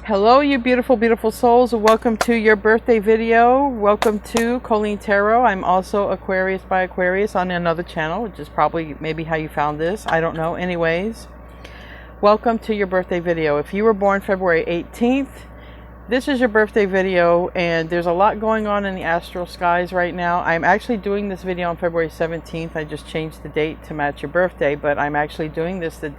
Hello, you beautiful, beautiful souls. Welcome to your birthday video. Welcome to Colleen Tarot. I'm also Aquarius by Aquarius on another channel, which is probably maybe how you found this. I don't know. Anyways, welcome to your birthday video. If you were born February 18th, this is your birthday video, and there's a lot going on in the astral skies right now. I'm actually doing this video on February 17th. I just changed the date to match your birthday, but I'm actually doing this the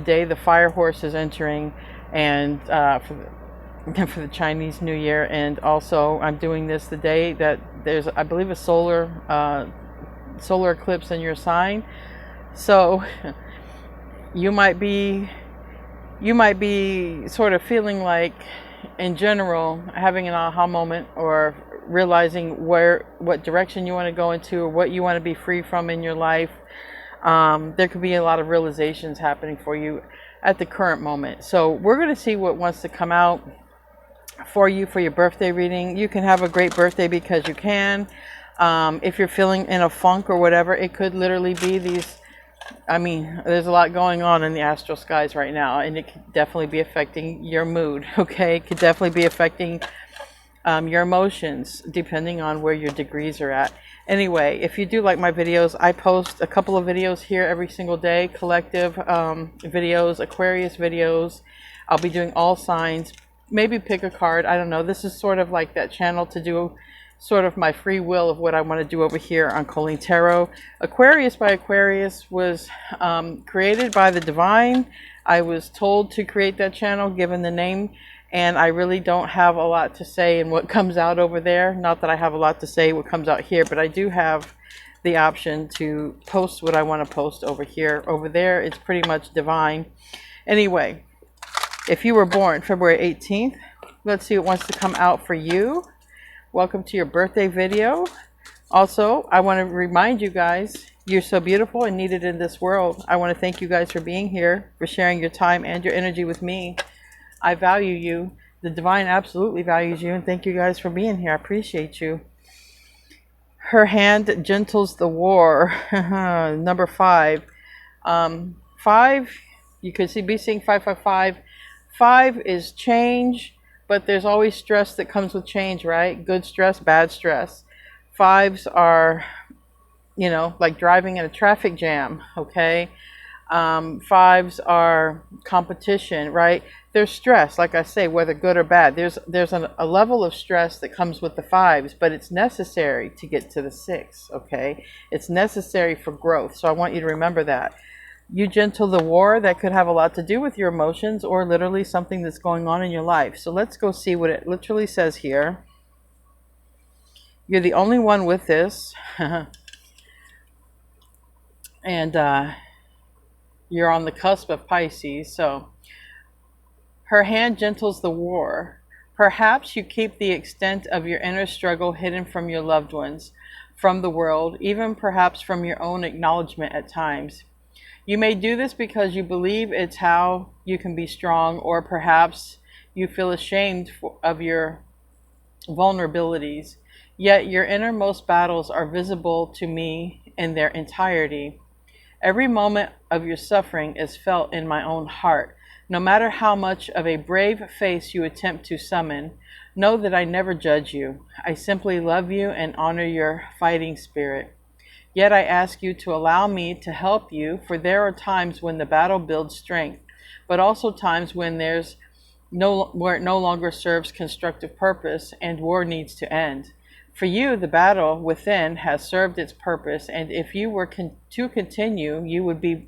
day the fire horse is entering, and for the Chinese New Year. And also I'm doing this the day that there's, I believe, a solar eclipse in your sign. So you might be sort of feeling like, in general, having an aha moment, or realizing what direction you want to go into, or what you want to be free from in your life. There could be a lot of realizations happening for you at the current moment. So we're going to see what wants to come out for you for your birthday reading. You can have a great birthday because you can. If you're feeling in a funk or whatever, it could literally be these. I mean, there's a lot going on in the astral skies right now, and it could definitely be affecting your mood. Okay, it could definitely be affecting your emotions, depending on where your degrees are at. Anyway, if you do like my videos, I post a couple of videos here every single day, collective videos, Aquarius videos. I'll be doing all signs, maybe pick a card, I don't know. This is sort of like that channel to do sort of my free will of what I want to do over here on Colleen Tarot. Aquarius by Aquarius was created by the divine. I was told to create that channel, given the name, and I really don't have a lot to say in what comes out over there. Not that I have a lot to say what comes out here, but I do have the option to post what I want to post over here. Over there, it's pretty much divine. Anyway, if you were born February 18th, let's see what wants to come out for you. Welcome to your birthday video. Also, I want to remind you guys, you're so beautiful and needed in this world. I want to thank you guys for being here, for sharing your time and your energy with me. I value you. The divine absolutely values you, and thank you guys for being here. I appreciate you. Her hand gentles the war. Number 5. 5, you could be seeing 555. 5 is change, but there's always stress that comes with change, right? Good stress, bad stress. 5s are, you know, like driving in a traffic jam, okay? 5s are competition, right? There's stress, like I say, whether good or bad. There's a level of stress that comes with the 5s, but it's necessary to get to the 6, okay? It's necessary for growth, so I want you to remember that. You gentle the war. That could have a lot to do with your emotions, or literally something that's going on in your life. So let's go see what it literally says here. You're the only one with this. And you're on the cusp of Pisces. So her hand gentles the war. Perhaps you keep the extent of your inner struggle hidden from your loved ones, from the world, even perhaps from your own acknowledgement at times. You may do this because you believe it's how you can be strong, or perhaps you feel ashamed of your vulnerabilities. Yet your innermost battles are visible to me in their entirety. Every moment of your suffering is felt in my own heart. No matter how much of a brave face you attempt to summon, know that I never judge you. I simply love you and honor your fighting spirit. Yet I ask you to allow me to help you, for there are times when the battle builds strength, but also times when where it no longer serves constructive purpose and war needs to end. For you, the battle within has served its purpose, and if you were to continue, you would be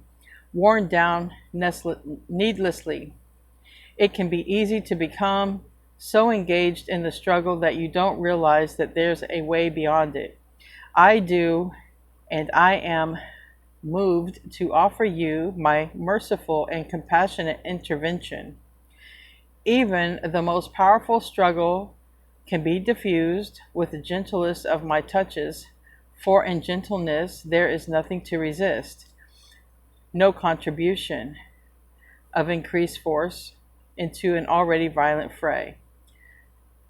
worn down needlessly. It can be easy to become so engaged in the struggle that you don't realize that there's a way beyond it. I do, and I am moved to offer you my merciful and compassionate intervention. Even the most powerful struggle can be diffused with the gentlest of my touches, for in gentleness there is nothing to resist, no contribution of increased force into an already violent fray.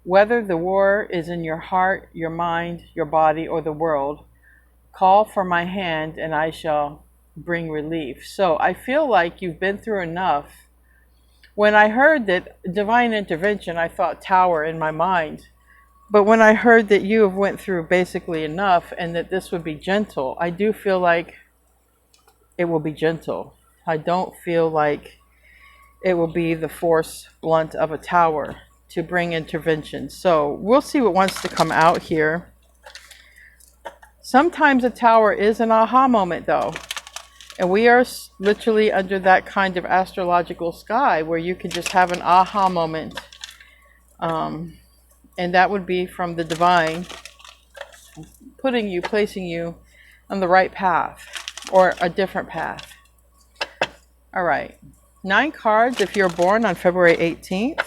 Whether the war is in your heart, your mind, your body, or the world, call for my hand and I shall bring relief. So I feel like you've been through enough When I heard that divine intervention, I thought tower in my mind. But when I heard that you have went through basically enough and that this would be gentle, I do feel like it will be gentle. I don't feel like it will be the force blunt of a tower to bring intervention. So we'll see what wants to come out here. Sometimes a tower is an aha moment though. And we are literally under that kind of astrological sky where you can just have an aha moment. And that would be from the divine placing you on the right path or a different path. All right. 9 cards if you're born on February 18th.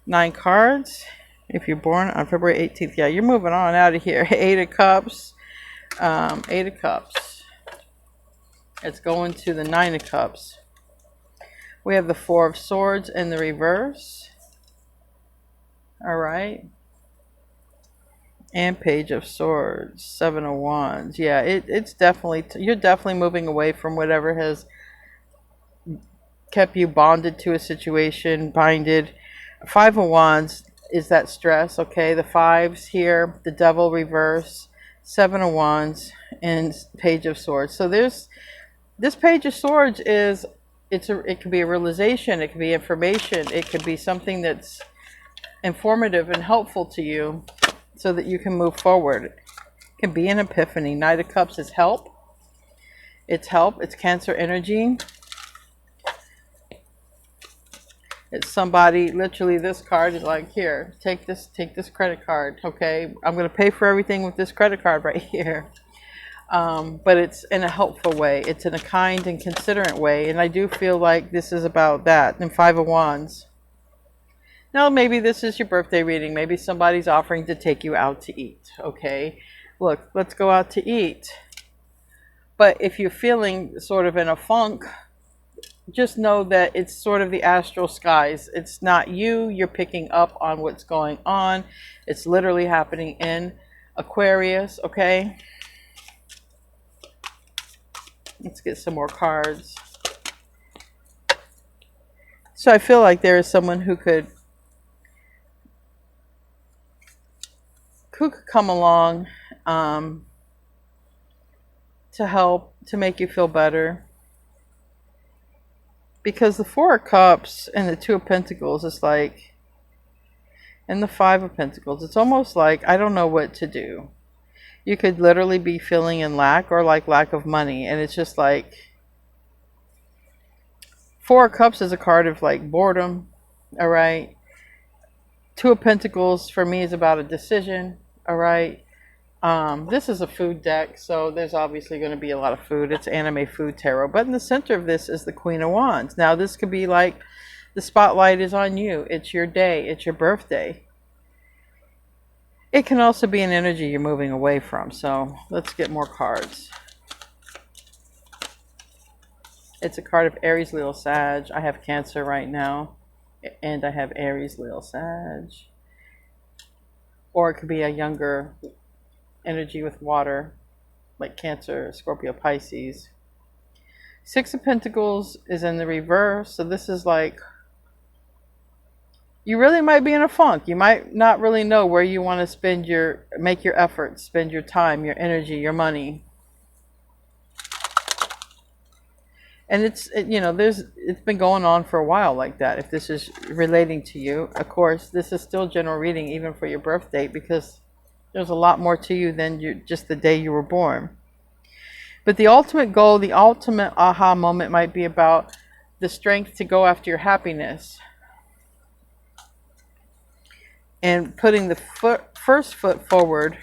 9 cards if you're born on February 18th. Yeah, you're moving on out of here. 8 of Cups. 8 of Cups. It's going to the 9 of Cups. We have the 4 of Swords in the reverse. All right. And Page of Swords. 7 of Wands. Yeah, it's definitely, you're definitely moving away from whatever has kept you bonded to a situation, binded. 5 of Wands is that stress, okay? The 5s here, the Devil reverse, 7 of Wands, and Page of Swords. So there's, this Page of Swords is, it could be a realization, it could be information, it could be something that's informative and helpful to you so that you can move forward. It can be an epiphany. Knight of Cups is help. It's help. It's Cancer energy. It's somebody, literally this card is like, here, take this credit card, okay? I'm going to pay for everything with this credit card right here. But it's in a helpful way. It's in a kind and considerate way. And I do feel like this is about that. And 5 of Wands. Now, maybe this is your birthday reading. Maybe somebody's offering to take you out to eat, okay? Look, let's go out to eat. But if you're feeling sort of in a funk, just know that it's sort of the astral skies. It's not you. You're picking up on what's going on. It's literally happening in Aquarius, okay? Let's get some more cards. So I feel like there is someone who could come along to help, to make you feel better. Because the 4 of Cups and the 2 of Pentacles is like, and the 5 of Pentacles, it's almost like, I don't know what to do. You could literally be feeling in lack or like lack of money. And it's just like, 4 of Cups is a card of like boredom. All right. 2 of Pentacles for me is about a decision. All right. This is a food deck, so there's obviously going to be a lot of food. It's anime food tarot. But in the center of this is the Queen of Wands. Now, this could be like the spotlight is on you. It's your day. It's your birthday. It can also be an energy you're moving away from. So let's get more cards. It's a card of Aries, Leo, Sag. I have Cancer right now. And I have Aries, Leo, Sag. Or it could be a younger energy with water, like Cancer, Scorpio, Pisces. 6 of Pentacles is in the reverse. So this is like, you really might be in a funk. You might not really know where you want to spend make your efforts, spend your time, your energy, your money. And it's been going on for a while like that. If this is relating to you, of course, this is still general reading even for your birth date, because there's a lot more to you than just the day you were born. But the ultimate goal, the ultimate aha moment might be about the strength to go after your happiness. And putting the first foot forward,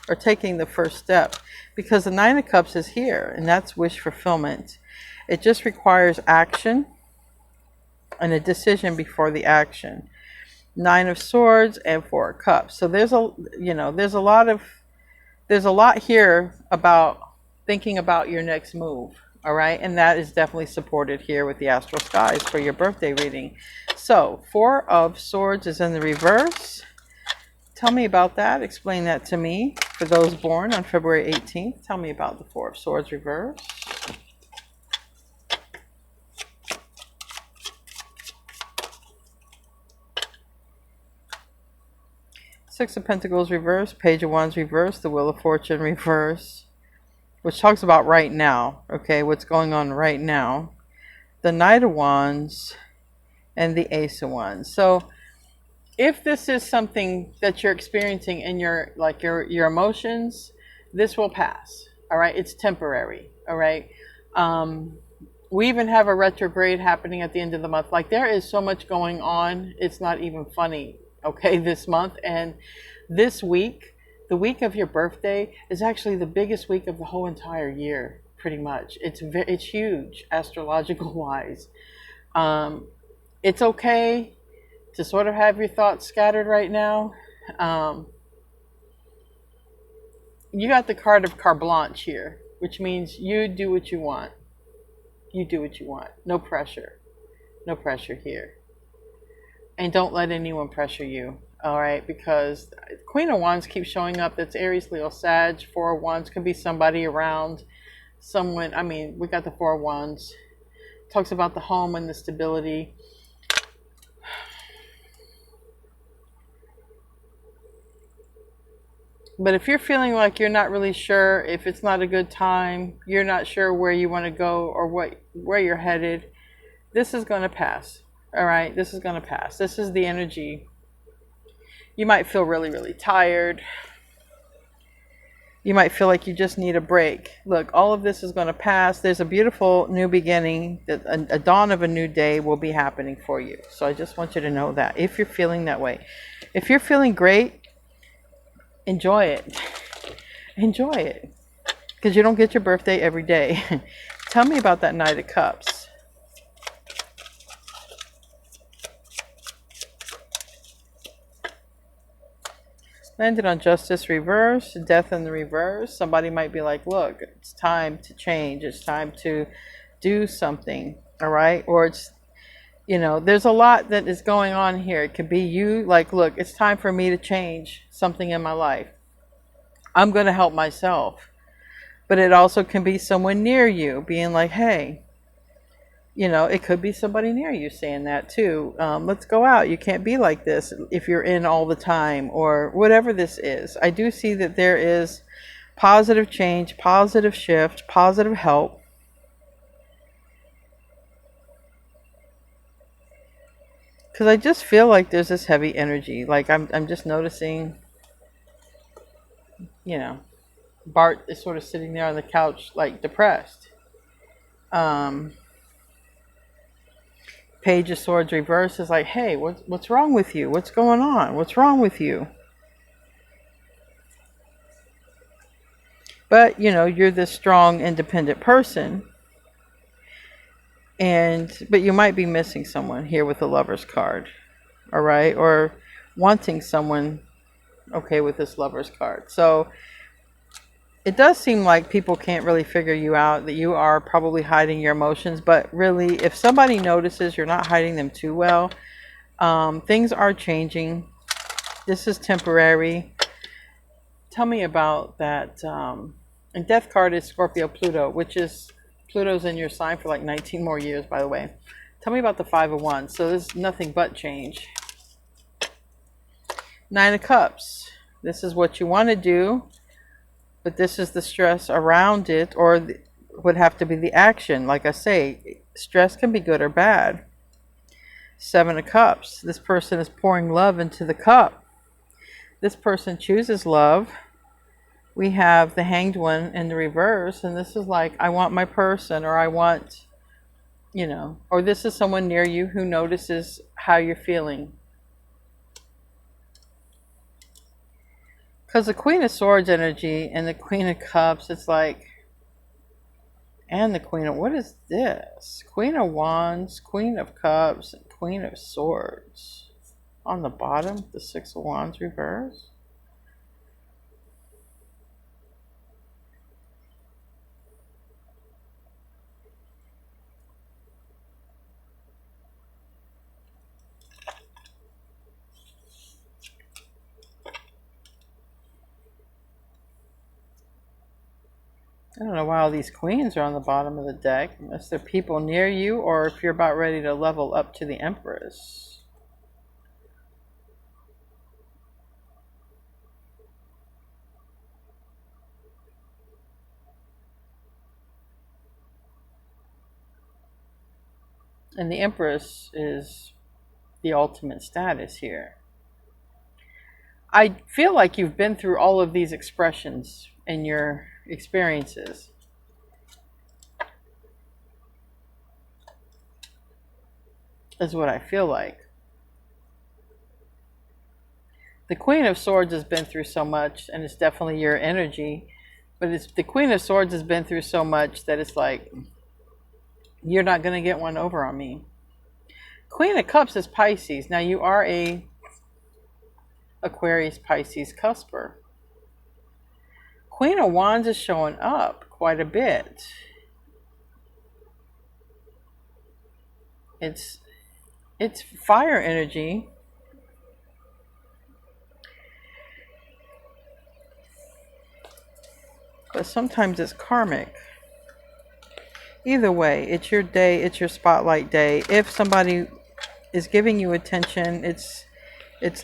or taking the first step. Because the 9 of Cups is here, and that's wish fulfillment. It just requires action and a decision before the action. 9 of Swords and 4 of Cups. So there's a lot here about thinking about your next move. All right. And that is definitely supported here with the astral skies for your birthday reading. So 4 of Swords is in the reverse. Tell me about that. Explain that to me. For those born on February 18th, tell me about the 4 of Swords reverse. Six of Pentacles reverse, Page of Wands reverse, the Wheel of Fortune reverse, which talks about right now, okay, what's going on right now. The Knight of Wands and the Ace of Wands. So if this is something that you're experiencing in your emotions, this will pass. All right, it's temporary. All right. We even have a retrograde happening at the end of the month. Like, there is so much going on, it's not even funny. Okay, this month and this week, the week of your birthday, is actually the biggest week of the whole entire year. Pretty much, it's huge astrological wise. It's okay to sort of have your thoughts scattered right now. You got the card of carte blanche here, which means you do what you want. You do what you want. No pressure. No pressure here. And don't let anyone pressure you. All right, because Queen of Wands keeps showing up. That's Aries, Leo, Sag. Four of Wands could be somebody around. Someone, I mean, we got the Four of Wands. Talks about the home and the stability. But if you're feeling like you're not really sure, if it's not a good time, you're not sure where you want to go or where you're headed, this is going to pass. All right, this is going to pass. This is the energy. You might feel really, really tired. You might feel like you just need a break. Look, all of this is going to pass. There's a beautiful new beginning. A dawn of a new day will be happening for you. So I just want you to know that if you're feeling that way. If you're feeling great, enjoy it. Enjoy it. Because you don't get your birthday every day. Tell me about that Knight of Cups. Landed on Justice reverse, Death in the reverse. Somebody might be like, look, it's time to change. It's time to do something. All right. Or it's, you know, there's a lot that is going on here. It could be you like, look, it's time for me to change something in my life. I'm going to help myself. But it also can be someone near you being like, hey, you know, it could be somebody near you saying that too. Let's go out. You can't be like this if you're in all the time, or whatever this is. I do see that there is positive change, positive shift, positive help. Because I just feel like there's this heavy energy. Like I'm just noticing, you know, Bart is sort of sitting there on the couch, like depressed. Page of Swords reverse is like, hey, what's wrong with you? What's going on? What's wrong with you? But, you know, you're this strong, independent person. But you might be missing someone here with the Lover's card. All right? Or wanting someone, okay, with this Lover's card. So it does seem like people can't really figure you out, that you are probably hiding your emotions. But really, if somebody notices you're not hiding them too well, things are changing. This is temporary. Tell me about that. And Death card is Scorpio Pluto, which is, Pluto's in your sign for like 19 more years, by the way. Tell me about the Five of Wands. So there's nothing but change. Nine of Cups. This is what you want to do. But this is the stress around it, or would have to be the action. Like I say, stress can be good or bad. Seven of Cups. This person is pouring love into the cup. This person chooses love. We have the Hanged One in the reverse. And this is like, I want my person, or I want, you know, or this is someone near you who notices how you're feeling. Because the Queen of Swords energy and the Queen of Cups, it's like, and the Queen of, what is this? Queen of Wands, Queen of Cups, and Queen of Swords. On the bottom, the Six of Wands reverse. I don't know why all these queens are on the bottom of the deck, unless they're people near you, or if you're about ready to level up to the Empress. And the Empress is the ultimate status here. I feel like you've been through all of these expressions in your experiences. Is what I feel like. The Queen of Swords has been through so much, and it's definitely your energy. But it's the Queen of Swords has been through so much that it's like, you're not going to get one over on me. Queen of Cups is Pisces. Now you are a Aquarius Pisces cusper. Queen of Wands is showing up quite a bit. It's fire energy. But sometimes it's karmic. Either way, it's your day, it's your spotlight day. If somebody is giving you attention, it's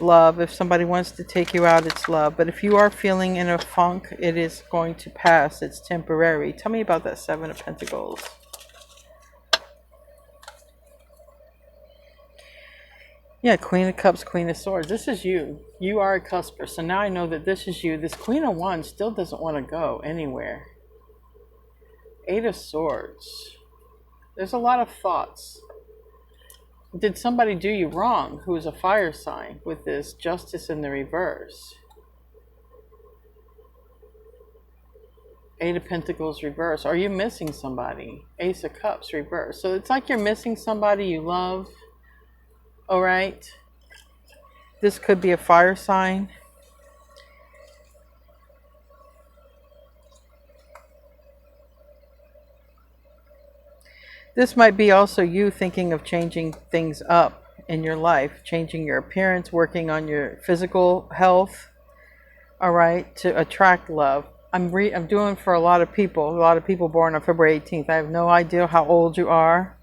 love. If somebody wants to take you out, it's love. But if you are feeling in a funk, it is going to pass. It's temporary. Tell me about that Seven of Pentacles. Yeah, Queen of Cups, Queen of Swords. This is you. You are a cusper. So now I know that this is you. This Queen of Wands still doesn't want to go anywhere. Eight of Swords. There's a lot of thoughts. Did somebody do you wrong who is a fire sign with this Justice in the reverse? Eight of Pentacles reverse. Are you missing somebody? Ace of Cups reverse. So it's like you're missing somebody you love. All right. This could be a fire sign. This might be also you thinking of changing things up in your life, changing your appearance, working on your physical health, all right, to attract love. I'm doing for a lot of people born on February 18th. I have no idea how old you are,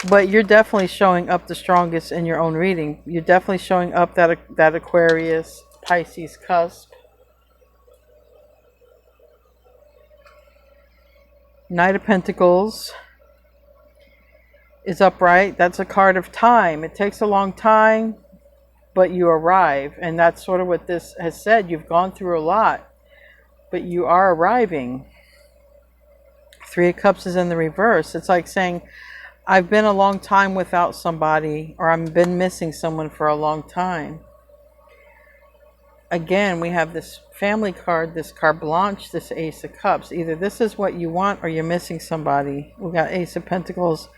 but you're definitely showing up the strongest in your own reading. You're definitely showing up that Aquarius, Pisces cusp. Knight of Pentacles is upright. That's a card of time. It takes a long time, but you arrive. And that's sort of what this has said. You've gone through a lot, but you are arriving. Three of Cups is in the reverse. It's like saying, I've been a long time without somebody, or I've been missing someone for a long time. Again, we have this family card, this carte blanche, this Ace of Cups. Either this is what you want or you're missing somebody. We got Ace of Pentacles.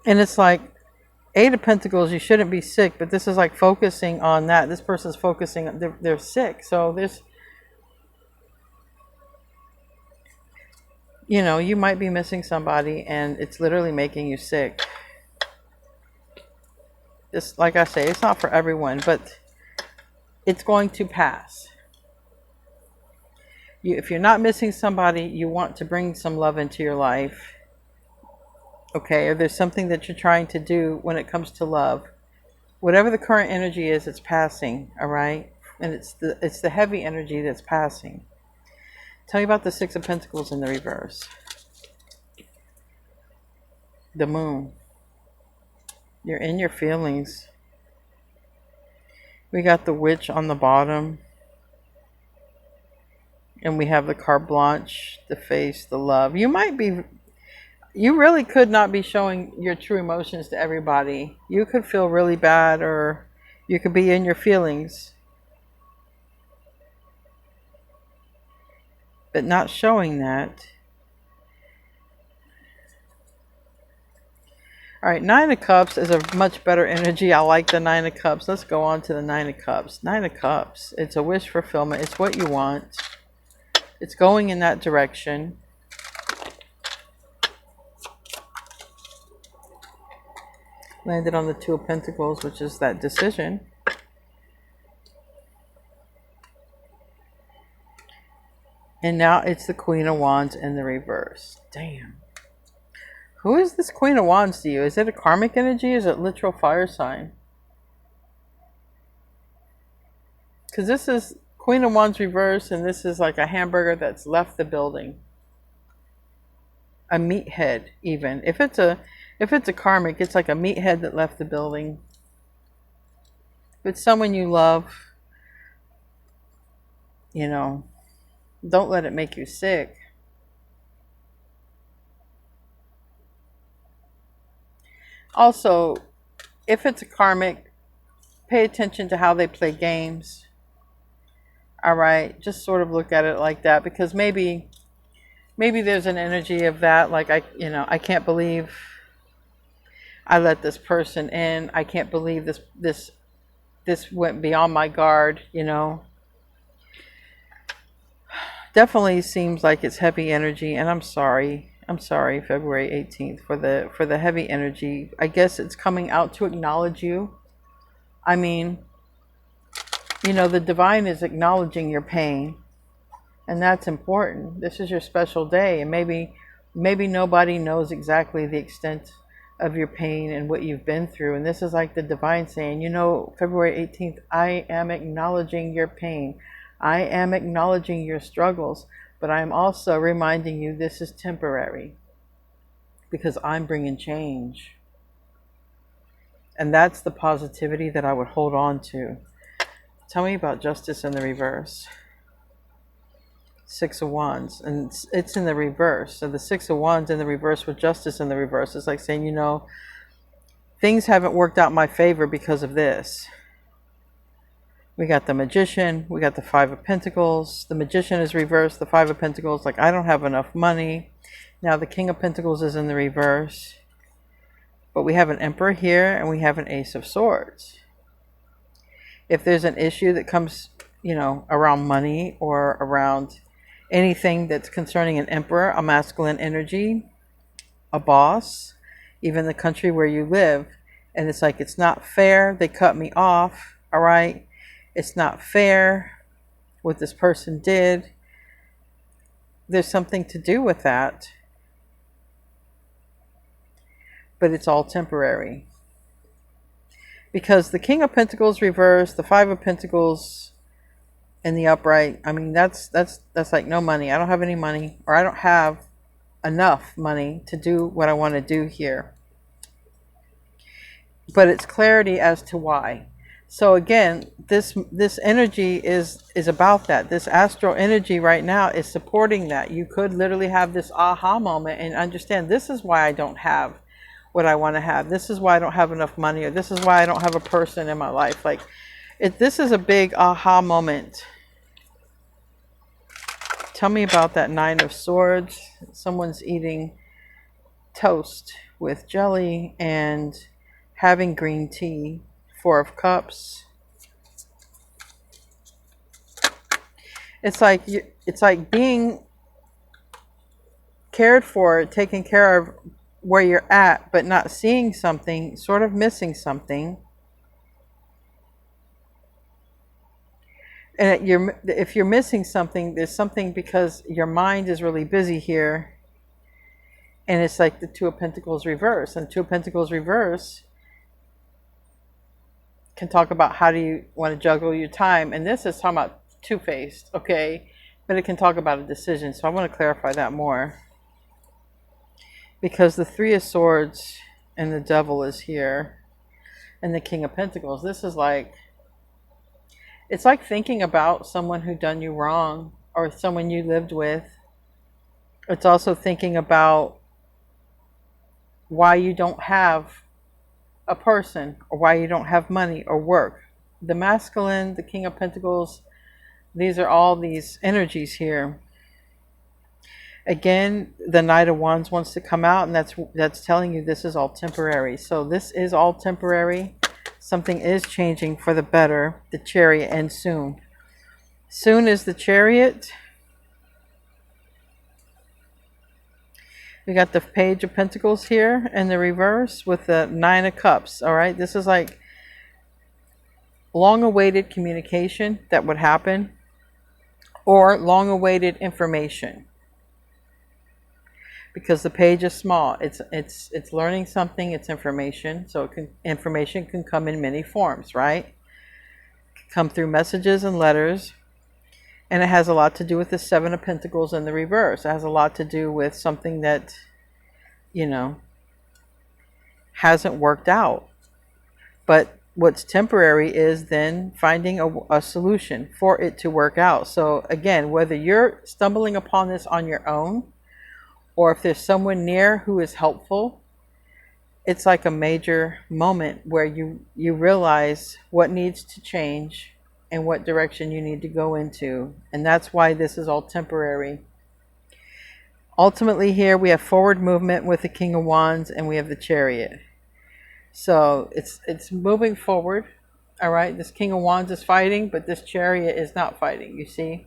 And it's like, Eight of Pentacles, you shouldn't be sick, but this is like focusing on that. This person's focusing, they're sick. So there's, you know, you might be missing somebody and it's literally making you sick. This, like I say, it's not for everyone, but it's going to pass. If you're not missing somebody, you want to bring some love into your life. Okay, or there's something that you're trying to do when it comes to love. Whatever the current energy is, it's passing, all right? And it's the heavy energy that's passing. Tell me about the Six of Pentacles in the reverse. The Moon. You're in your feelings. We got the Witch on the bottom. And we have the carte blanche, the face, the love. You really could not be showing your true emotions to everybody. You could feel really bad, or you could be in your feelings, but not showing that. All right, Nine of Cups is a much better energy. I like the Nine of Cups. Let's go on to the Nine of Cups. Nine of Cups. It's a wish fulfillment. It's what you want. It's going in that direction. Landed on the Two of Pentacles, which is that decision. And now it's the Queen of Wands in the reverse. Damn. Who is this Queen of Wands to you? Is it a karmic energy? Is it literal fire sign? Because this is Queen of Wands reverse, and this is like a hamburger that's left the building. a meathead. Even if it's a karmic, it's like a meathead that left the building. If it's someone you love, you know, don't let it make you sick. Also, if it's a karmic, pay attention to how they play games. All right, just sort of look at it like that, because maybe there's an energy of that, like I can't believe I let this person in. I can't believe this went beyond my guard, Definitely seems like it's heavy energy, and I'm sorry. February 18th for the heavy energy. I guess it's coming out to acknowledge you. I mean, the divine is acknowledging your pain, and that's important. This is your special day, and maybe nobody knows exactly the extent of your pain and what you've been through. And this is like the divine saying, February 18th, I am acknowledging your pain. I am acknowledging your struggles, but I'm also reminding you this is temporary, because I'm bringing change. And that's the positivity that I would hold on to. Tell me about justice in the reverse. Six of Wands, and it's in the reverse. So the Six of Wands in the reverse with justice in the reverse is like saying, things haven't worked out in my favor because of this. We got the Magician, we got the Five of Pentacles. The Magician is reversed, the Five of Pentacles, like I don't have enough money. Now the King of Pentacles is in the reverse. But we have an Emperor here, and we have an Ace of Swords. If there's an issue that comes, around money or around anything that's concerning an Emperor, a masculine energy, a boss, even the country where you live, and it's like, it's not fair, they cut me off, all right? It's not fair what this person did. There's something to do with that. But it's all temporary. Because the King of Pentacles reversed, the Five of Pentacles in the upright, I mean, that's like no money. I don't have any money, or I don't have enough money to do what I want to do here. But it's clarity as to why. So again, this energy is about that. This astral energy right now is supporting that. You could literally have this aha moment and understand, this is why I don't have what I want to have. This is why I don't have enough money, or this is why I don't have a person in my life. Like, this is a big aha moment. Tell me about that Nine of Swords. Someone's eating toast with jelly and having green tea. Four of Cups. It's like being cared for, taken care of where you're at, but not seeing something, sort of missing something. And if you're missing something, there's something because your mind is really busy here. And it's like the Two of Pentacles reverse. And Two of Pentacles reverse can talk about how do you want to juggle your time. And this is talking about two-faced, okay? But it can talk about a decision. So I want to clarify that more. Because the Three of Swords and the Devil is here. And the King of Pentacles. This is like, it's like thinking about someone who done you wrong, or someone you lived with. It's also thinking about why you don't have a person, or why you don't have money or work. The masculine, the King of Pentacles, these are all these energies here. Again, the Knight of Wands wants to come out, and that's telling you this is all temporary. So this is all temporary. Something is changing for the better. The Chariot ends soon. Soon is the Chariot. We got the Page of Pentacles here in the reverse with the Nine of Cups. All right, this is like long-awaited communication that would happen, or long-awaited information. Because the Page is small, it's learning something. It's information, so information can come in many forms, right? It can come through messages and letters. And it has a lot to do with the Seven of Pentacles in the reverse. It has a lot to do with something that you know, hasn't worked out. But what's temporary is then finding a solution for it to work out. So again, whether you're stumbling upon this on your own, or if there's someone near who is helpful, it's like a major moment where you realize what needs to change and what direction you need to go into. And that's why this is all temporary. Ultimately here we have forward movement with the King of Wands, and we have the Chariot. So it's moving forward. All right, this King of Wands is fighting, but this Chariot is not fighting, you see.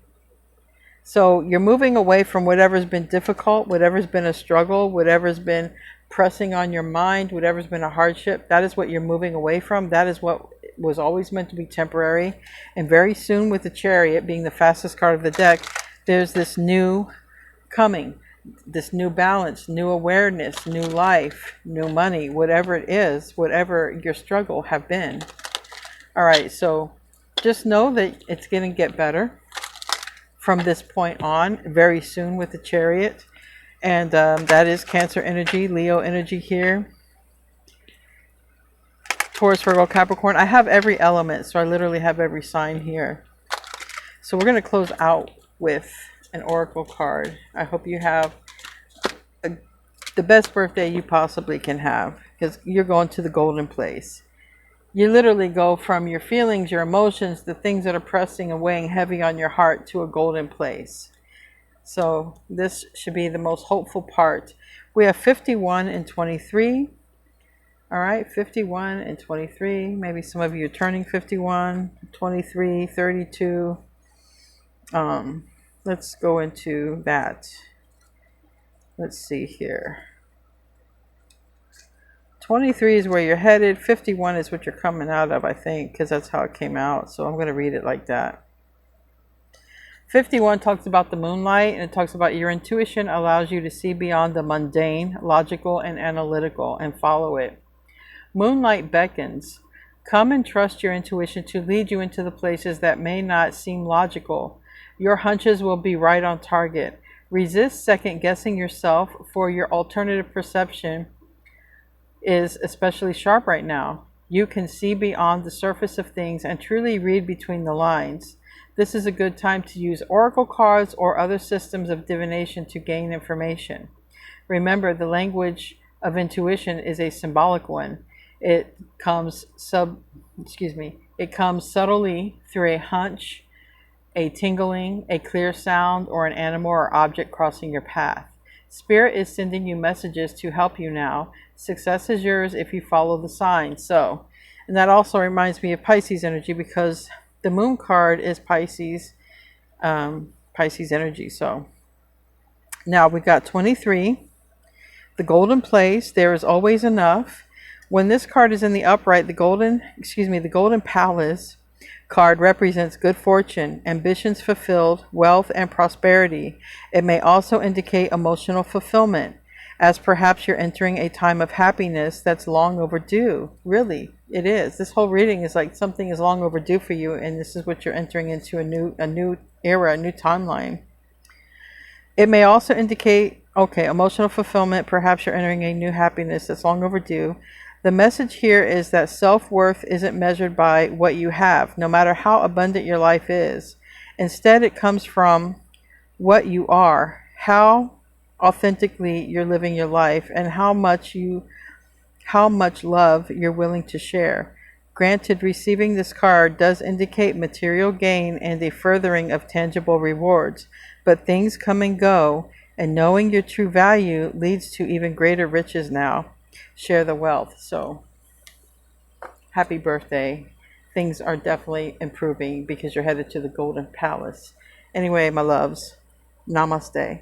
So you're moving away from whatever's been difficult, whatever's been a struggle, whatever's been pressing on your mind, whatever's been a hardship. That is what you're moving away from. That is what was always meant to be temporary. And very soon, with the Chariot being the fastest card of the deck, there's this new coming, this new balance, new awareness, new life, new money, whatever it is, whatever your struggle have been. All right, so just know that it's going to get better from this point on very soon with the Chariot. And that is Cancer energy, Leo energy here. Taurus, Virgo, Capricorn. I have every element, so I literally have every sign here. So we're going to close out with an oracle card. I hope you have the best birthday you possibly can have, because you're going to the golden place. You literally go from your feelings, your emotions, the things that are pressing and weighing heavy on your heart, to a golden place. So this should be the most hopeful part. We have 51 and 23. All right, 51 and 23. Maybe some of you are turning 51, 23, 32. Let's go into that. Let's see here. 23 is where you're headed. 51 is what you're coming out of, I think, because that's how it came out. So I'm going to read it like that. 51 talks about the moonlight, and it talks about your intuition allows you to see beyond the mundane, logical, and analytical, and follow it. Moonlight beckons. Come and trust your intuition to lead you into the places that may not seem logical. Your hunches will be right on target. Resist second-guessing yourself, for your alternative perception is especially sharp right now. You can see beyond the surface of things and truly read between the lines. This is a good time to use oracle cards or other systems of divination to gain information. Remember, the language of intuition is a symbolic one. It comes subtly through a hunch, a tingling, a clear sound, or an animal or object crossing your path. Spirit is sending you messages to help you now. Success is yours if you follow the signs. So, and that also reminds me of Pisces energy, because the moon card is Pisces energy. So now we got 23, the golden place. There is always enough. When this card is in the upright, the golden palace card represents good fortune, ambitions fulfilled, wealth, and prosperity. It may also indicate emotional fulfillment, as perhaps you're entering a time of happiness that's long overdue. Really, it is. This whole reading is like something is long overdue for you, and this is what you're entering into, a new era, a new timeline. It may also indicate, emotional fulfillment. Perhaps you're entering a new happiness that's long overdue. The message here is that self-worth isn't measured by what you have, no matter how abundant your life is. Instead, it comes from what you are, how authentically you're living your life, and how much love you're willing to share. Granted, receiving this card does indicate material gain and a furthering of tangible rewards, but things come and go, and knowing your true value leads to even greater riches now. Share the wealth. So happy birthday. Things are definitely improving because you're headed to the golden palace. Anyway, my loves, namaste.